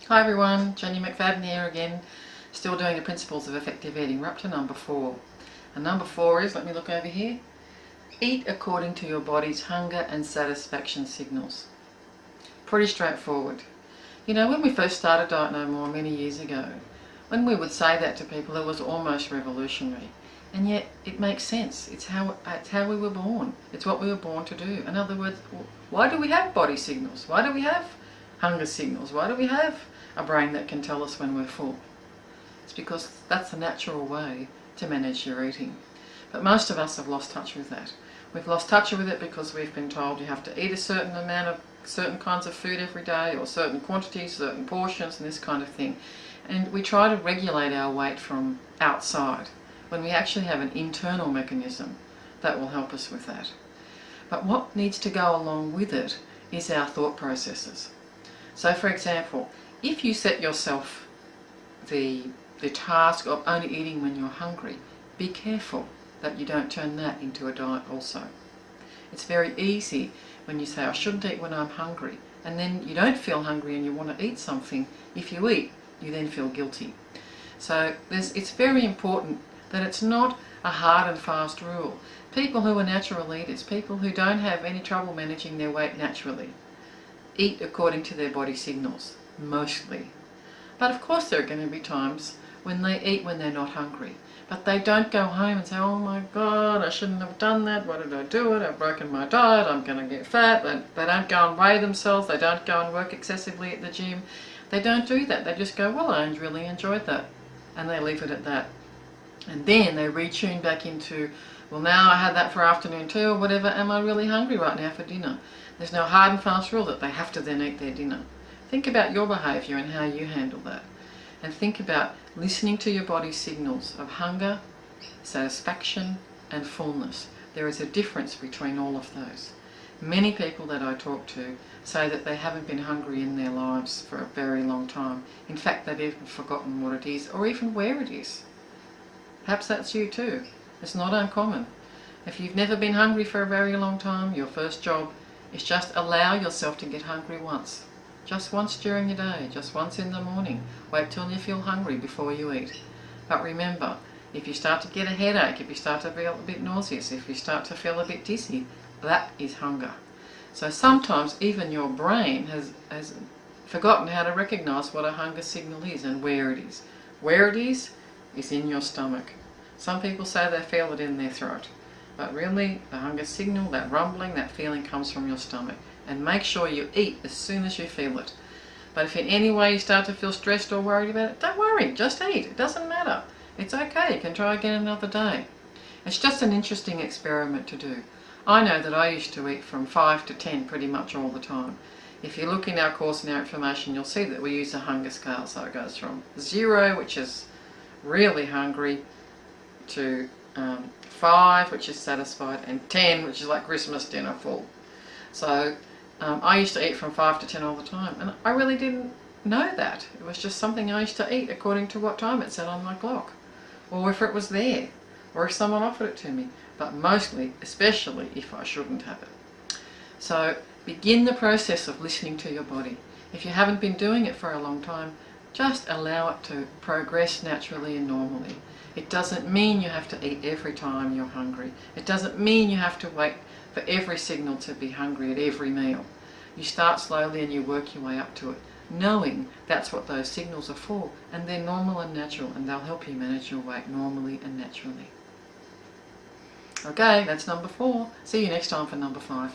Hi everyone, Jenny McFadden here again, still doing the principles of effective eating. We're up to number 4. And number 4 is, let me look over here, eat according to your body's hunger and satisfaction signals. Pretty straightforward. You know, when we first started Diet No More many years ago, when we would say that to people, it was almost revolutionary. And yet it makes sense. It's how we were born. It's what we were born to do. In other words, why do we have body signals? Why do we have hunger signals? Why do we have a brain that can tell us when we're full? It's because that's the natural way to manage your eating. But most of us have lost touch with that. We've lost touch with it because we've been told you have to eat a certain amount of certain kinds of food every day, or certain quantities, certain portions, and this kind of thing. And we try to regulate our weight from outside, when we actually have an internal mechanism that will help us with that. But what needs to go along with it is our thought processes. So for example, if you set yourself the task of only eating when you're hungry, be careful that you don't turn that into a diet also. It's very easy when you say, I shouldn't eat when I'm hungry, and then you don't feel hungry and you want to eat something. If you eat, you then feel guilty. So it's very important that it's not a hard and fast rule. People who are natural eaters, people who don't have any trouble managing their weight naturally, eat according to their body signals, mostly. But of course there are going to be times when they eat when they're not hungry. But they don't go home and say, oh my God, I shouldn't have done that, why did I do it, I've broken my diet, I'm going to get fat. They don't go and weigh themselves, they don't go and work excessively at the gym. They don't do that, they just go, well, I really enjoyed that. And they leave it at that. And then they retune back into, well, now I had that for afternoon tea or whatever, am I really hungry right now for dinner? There's no hard and fast rule that they have to then eat their dinner. Think about your behaviour and how you handle that. And think about listening to your body's signals of hunger, satisfaction and fullness. There is a difference between all of those. Many people that I talk to say that they haven't been hungry in their lives for a very long time. In fact, they've even forgotten what it is or even where it is. Perhaps that's you too. It's not uncommon. If you've never been hungry for a very long time, your first job is just allow yourself to get hungry once. Just once during your day, just once in the morning. Wait till you feel hungry before you eat. But remember, if you start to get a headache, if you start to feel a bit nauseous, if you start to feel a bit dizzy, that is hunger. So sometimes even your brain has forgotten how to recognise what a hunger signal is and where it is. Where it is in your stomach. Some people say they feel it in their throat. But really, the hunger signal, that rumbling, that feeling comes from your stomach. And make sure you eat as soon as you feel it. But if in any way you start to feel stressed or worried about it, don't worry, just eat. It doesn't matter. It's okay, you can try again another day. It's just an interesting experiment to do. I know that I used to eat from 5 to 10 pretty much all the time. If you look in our course and our information, you'll see that we use a hunger scale. So it goes from 0, which is really hungry, to 5, which is satisfied, and 10, which is like Christmas dinner full. So I used to eat from 5 to 10 all the time, and I really didn't know that. It was just something I used to eat according to what time it said on my clock, or if it was there, or if someone offered it to me, but mostly, especially if I shouldn't have it. So begin the process of listening to your body. If you haven't been doing it for a long time, just allow it to progress naturally and normally. It doesn't mean you have to eat every time you're hungry. It doesn't mean you have to wait for every signal to be hungry at every meal. You start slowly and you work your way up to it, knowing that's what those signals are for, and they're normal and natural, and they'll help you manage your weight normally and naturally. Okay, that's number 4. See you next time for number 5.